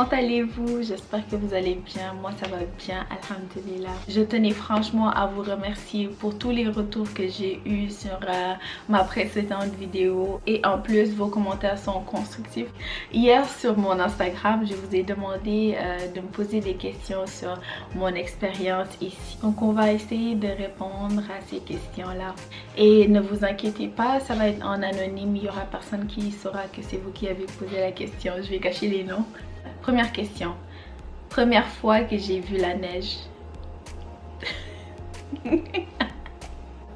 comment allez-vous? J'espère que vous allez bien. Moi ça va bien, alhamdulillah. Je tenais franchement à vous remercier pour tous les retours que j'ai eus sur ma précédente vidéo. Et en plus vos commentaires sont constructifs. Hier sur mon Instagram, je vous ai demandé de me poser des questions sur mon expérience ici. Donc on va essayer de répondre à ces questions-là. Et ne vous inquiétez pas, ça va être en anonyme. Il y aura personne qui saura que c'est vous qui avez posé la question. Je vais cacher les noms. Première question. Première fois que j'ai vu la neige.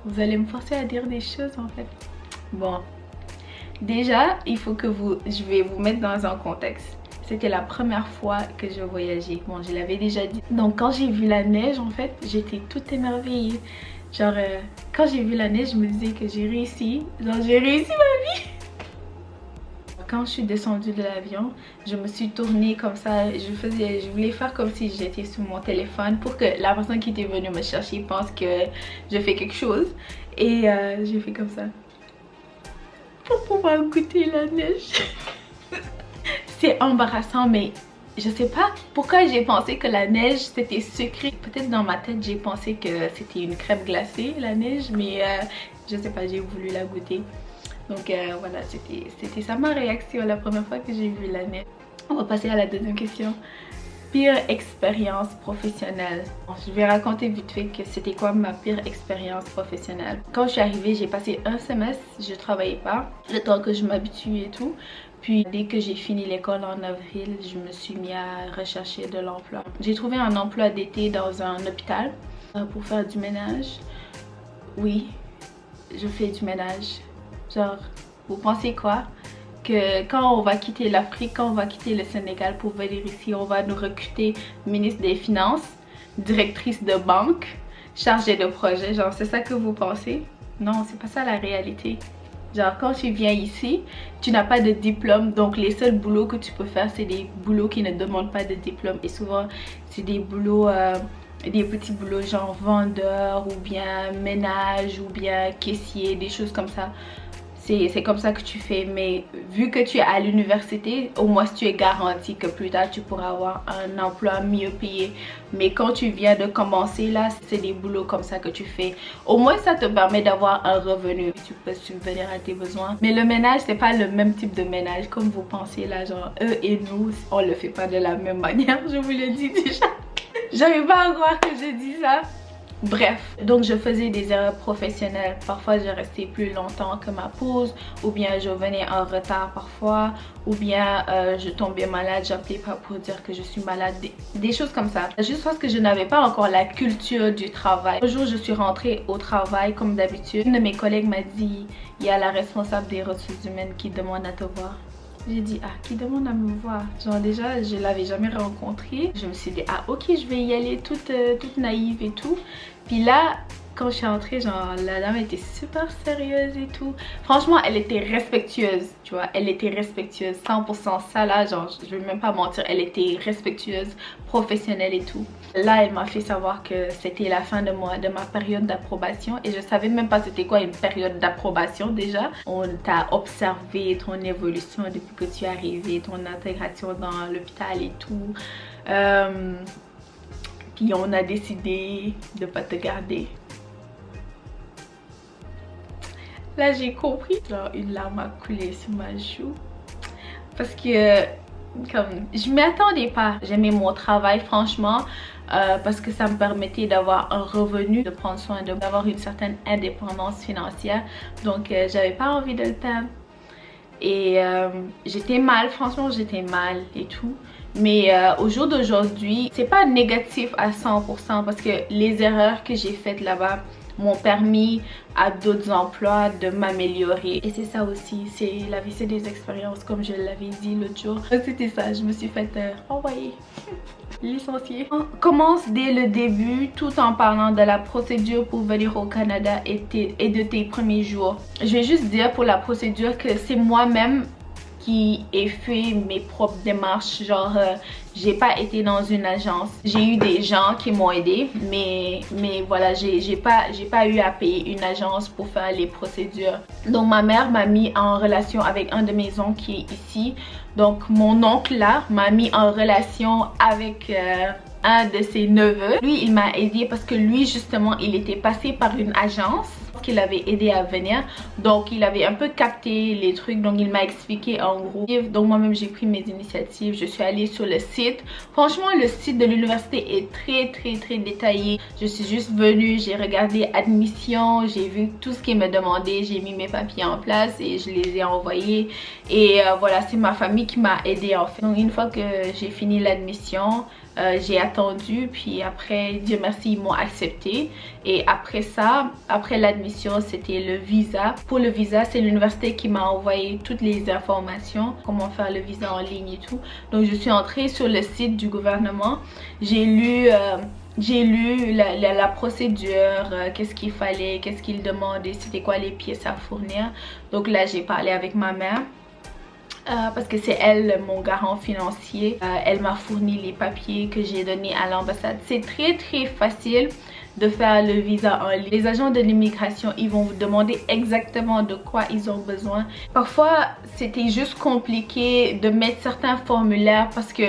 Vous allez me forcer à dire des choses en fait. Bon. Déjà, il faut que je vais vous mettre dans un contexte. C'était la première fois que je voyageais. Bon, je l'avais déjà dit. Donc quand j'ai vu la neige, en fait, j'étais toute émerveillée. Genre, quand j'ai vu la neige, je me disais que j'ai réussi. Genre, j'ai réussi ma vie. Quand je suis descendue de l'avion, je me suis tournée comme ça. Je voulais faire comme si j'étais sur mon téléphone pour que la personne qui était venue me chercher pense que je fais quelque chose. Et j'ai fait comme ça. Pour pouvoir goûter la neige. C'est embarrassant, mais je sais pas pourquoi j'ai pensé que la neige c'était sucré. Peut-être dans ma tête j'ai pensé que c'était une crème glacée la neige, mais je sais pas, j'ai voulu la goûter. Donc voilà, c'était ça ma réaction la première fois que j'ai vu la neige. On va passer à la deuxième question. Pire expérience professionnelle. Bon, je vais raconter vite fait que c'était quoi ma pire expérience professionnelle. Quand je suis arrivée, j'ai passé un semestre, je travaillais pas, le temps que je m'habitue et tout. Puis dès que j'ai fini l'école en avril, je me suis mis à rechercher de l'emploi. J'ai trouvé un emploi d'été dans un hôpital pour faire du ménage. Oui, je fais du ménage. Genre, vous pensez quoi? Que quand on va quitter l'Afrique, quand on va quitter le Sénégal pour venir ici, on va nous recruter ministre des Finances, directrice de banque, chargée de projet. Genre, c'est ça que vous pensez? Non, c'est pas ça la réalité. Genre, quand tu viens ici, tu n'as pas de diplôme. Donc, les seuls boulots que tu peux faire, c'est des boulots qui ne demandent pas de diplôme. Et souvent, c'est des boulots, des petits boulots genre vendeur ou bien ménage ou bien caissier, des choses comme ça. C'est comme ça que tu fais, mais vu que tu es à l'université, au moins tu es garanti que plus tard tu pourras avoir un emploi mieux payé. Mais quand tu viens de commencer là, c'est des boulots comme ça que tu fais. Au moins ça te permet d'avoir un revenu. Tu peux subvenir à tes besoins. Mais le ménage, c'est pas le même type de ménage comme vous pensez là. Genre eux et nous, on le fait pas de la même manière, je vous le dis déjà. J'arrive pas à croire que je dis ça. Bref, donc je faisais des erreurs professionnelles. Parfois je restais plus longtemps que ma pause, ou bien je venais en retard parfois, ou bien je tombais malade, j'appelais pas pour dire que je suis malade, des choses comme ça. Juste parce que je n'avais pas encore la culture du travail. Un jour je suis rentrée au travail comme d'habitude. Une de mes collègues m'a dit, il y a la responsable des ressources humaines qui demande à te voir. J'ai dit, ah, qui demande à me voir? Genre déjà, je l'avais jamais rencontrée. Je me suis dit, ah ok, je vais y aller toute naïve et tout. Puis là, quand je suis entrée, genre la dame était super sérieuse et tout. Franchement, elle était respectueuse, tu vois. Elle était respectueuse, 100% ça là, genre je vais même pas mentir. Elle était respectueuse, professionnelle et tout. Là, elle m'a fait savoir que c'était la fin de ma période d'approbation. Et je savais même pas c'était quoi une période d'approbation déjà. On t'a observé ton évolution depuis que tu es arrivée, ton intégration dans l'hôpital et tout. Puis on a décidé de pas te garder. Là j'ai compris, genre une larme a coulé sur ma joue. Parce que comme je m'y attendais pas. J'aimais mon travail franchement parce que ça me permettait d'avoir un revenu, de prendre soin d'avoir une certaine indépendance financière. Donc j'avais pas envie de le perdre. Et j'étais mal, franchement j'étais mal et tout. Mais au jour d'aujourd'hui, c'est pas négatif à 100% parce que les erreurs que j'ai faites là-bas m'ont permis à d'autres emplois de m'améliorer. Et c'est ça aussi, c'est la vie, c'est des expériences comme je l'avais dit l'autre jour. C'était ça, je me suis fait envoyer, licencier. On commence dès le début tout en parlant de la procédure pour venir au Canada et de tes premiers jours. Je vais juste dire pour la procédure que c'est moi-même qui ai fait mes propres démarches, genre j'ai pas été dans une agence. J'ai eu des gens qui m'ont aidé, mais voilà, j'ai pas eu à payer une agence pour faire les procédures. Donc ma mère m'a mis en relation avec un de mes oncles qui est ici. Donc mon oncle là m'a mis en relation avec un de ses neveux. Lui, il m'a aidé parce que lui, justement, il était passé par une agence qui l'avait aidé à venir. Donc, il avait un peu capté les trucs. Donc, il m'a expliqué en gros. Donc, moi-même, j'ai pris mes initiatives. Je suis allée sur le site. Franchement, le site de l'université est très détaillé. Je suis juste venue, j'ai regardé admission, j'ai vu tout ce qu'il me demandait. J'ai mis mes papiers en place et je les ai envoyés. Et voilà, c'est ma famille qui m'a aidé en fait. Donc, une fois que j'ai fini l'admission, j'ai attendu, puis après, Dieu merci, ils m'ont accepté. Et après ça, après l'admission, c'était le visa. Pour le visa, c'est l'université qui m'a envoyé toutes les informations, comment faire le visa en ligne et tout. Donc je suis entrée sur le site du gouvernement. J'ai lu la procédure, qu'est-ce qu'il fallait, qu'est-ce qu'il demandait, c'était quoi les pièces à fournir. Donc là, j'ai parlé avec ma mère. Parce que c'est elle mon garant financier. Elle m'a fourni les papiers que j'ai donnés à l'ambassade. C'est très facile de faire le visa en ligne. Les agents de l'immigration, ils vont vous demander exactement de quoi ils ont besoin. Parfois, c'était juste compliqué de mettre certains formulaires parce que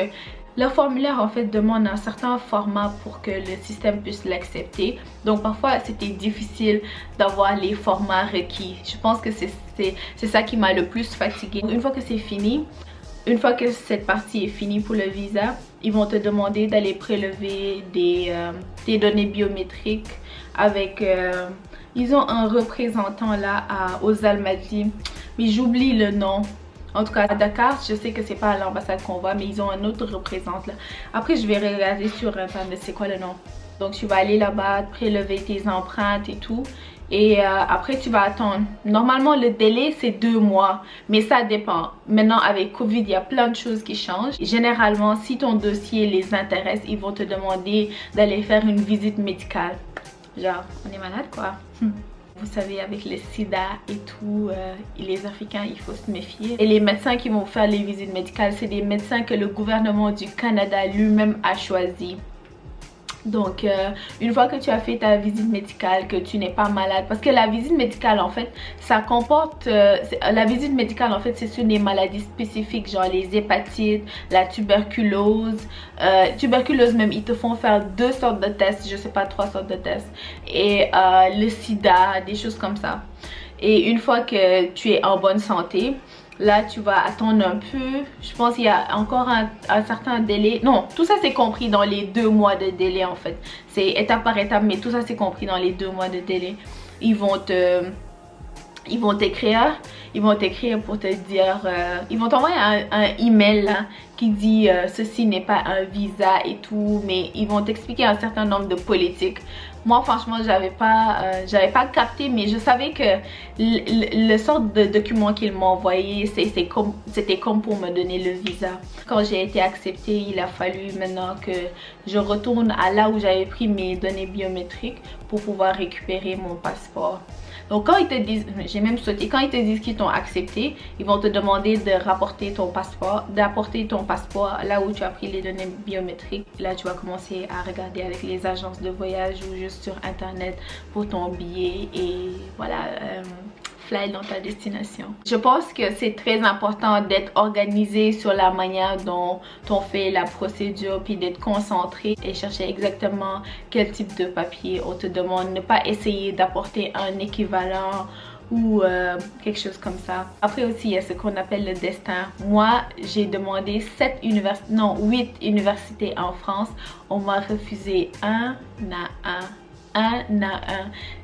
le formulaire en fait demande un certain format pour que le système puisse l'accepter. Donc parfois c'était difficile d'avoir les formats requis. Je pense que c'est ça qui m'a le plus fatiguée. Une fois que c'est fini, une fois que cette partie est finie pour le visa, ils vont te demander d'aller prélever des données biométriques avec... ils ont un représentant là aux Almadies, mais j'oublie le nom. En tout cas, à Dakar, je sais que c'est pas à l'ambassade qu'on va, mais ils ont un autre représentant là. Après, je vais regarder sur internet c'est quoi le nom. Donc, tu vas aller là-bas, prélever tes empreintes et tout. Et après, tu vas attendre. Normalement, le délai, c'est 2 mois. Mais ça dépend. Maintenant, avec Covid, il y a plein de choses qui changent. Généralement, si ton dossier les intéresse, ils vont te demander d'aller faire une visite médicale. Genre, on est malade quoi. Vous savez, avec le sida et tout, les Africains, il faut se méfier. Et les médecins qui vont faire les visites médicales, c'est des médecins que le gouvernement du Canada lui-même a choisi. Donc, une fois que tu as fait ta visite médicale, que tu n'es pas malade, parce que la visite médicale, en fait, ça comporte... la visite médicale, en fait, c'est sur des maladies spécifiques, genre les hépatites, la tuberculose. Tuberculose même, ils te font faire 2 sortes de tests, je sais pas, 3 sortes de tests. Et le sida, des choses comme ça. Et une fois que tu es en bonne santé... Là, tu vas attendre un peu. Je pense qu'il y a encore un certain délai. Non, tout ça c'est compris dans les 2 mois de délai en fait. C'est étape par étape, mais tout ça c'est compris dans les 2 mois de délai. Ils vont t'écrire pour te dire... ils vont t'envoyer un email là, qui dit ceci n'est pas un visa et tout. Mais ils vont t'expliquer un certain nombre de politiques. Moi franchement j'avais pas capté, mais je savais que le sort de document qu'ils m'ont envoyé c'était comme pour me donner le visa. Quand j'ai été acceptée, il a fallu maintenant que je retourne à là où j'avais pris mes données biométriques pour pouvoir récupérer mon passeport. Donc quand ils te disent, j'ai même sauté, quand ils te disent qu'ils t'ont accepté, ils vont te demander de rapporter ton passeport, d'apporter ton passeport là où tu as pris les données biométriques. Là tu vas commencer à regarder avec les agences de voyage ou juste sur internet pour ton billet et voilà, fly dans ta destination. Je pense que c'est très important d'être organisé sur la manière dont on fait la procédure, puis d'être concentré et chercher exactement quel type de papier on te demande. Ne pas essayer d'apporter un équivalent ou quelque chose comme ça. Après aussi il y a ce qu'on appelle le destin. Moi j'ai demandé 8 universités en France. On m'a refusé un à un.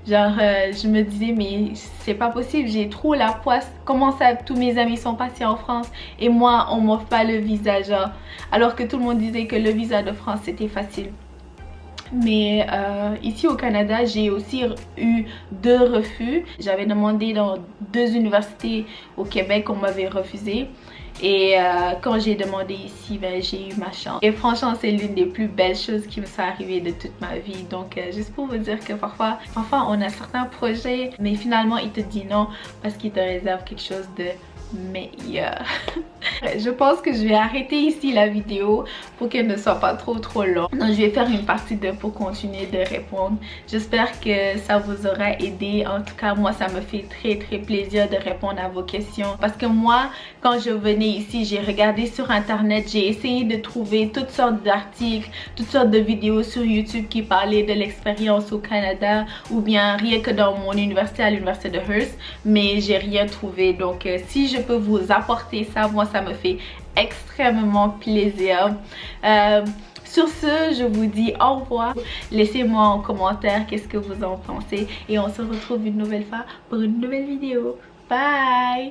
Genre je me disais mais c'est pas possible, j'ai trop la poisse. Comment ça tous mes amis sont passés en France et moi on m'offre pas le visa, genre, alors que tout le monde disait que le visa de France c'était facile. Mais ici au Canada, j'ai aussi eu 2 refus. J'avais demandé dans 2 universités au Québec, on m'avait refusé. Et quand j'ai demandé ici, ben, j'ai eu ma chance. Et franchement, c'est l'une des plus belles choses qui me sont arrivées de toute ma vie. Donc, juste pour vous dire que parfois on a certains projets, mais finalement, il te dit non parce qu'il te réserve quelque chose de meilleur. Je pense que je vais arrêter ici la vidéo pour qu'elle ne soit pas trop longue. Donc je vais faire une partie 2 pour continuer de répondre. J'espère que ça vous aura aidé. En tout cas, moi ça me fait très plaisir de répondre à vos questions. Parce que moi, quand je venais ici, j'ai regardé sur internet, j'ai essayé de trouver toutes sortes d'articles, toutes sortes de vidéos sur YouTube qui parlaient de l'expérience au Canada ou bien rien que dans mon université, à l'université de Hearst, mais j'ai rien trouvé. Donc si je peux vous apporter ça, moi ça me fait extrêmement plaisir. Sur ce, je vous dis au revoir. Laissez-moi en commentaire qu'est-ce que vous en pensez et on se retrouve une nouvelle fois pour une nouvelle vidéo. Bye!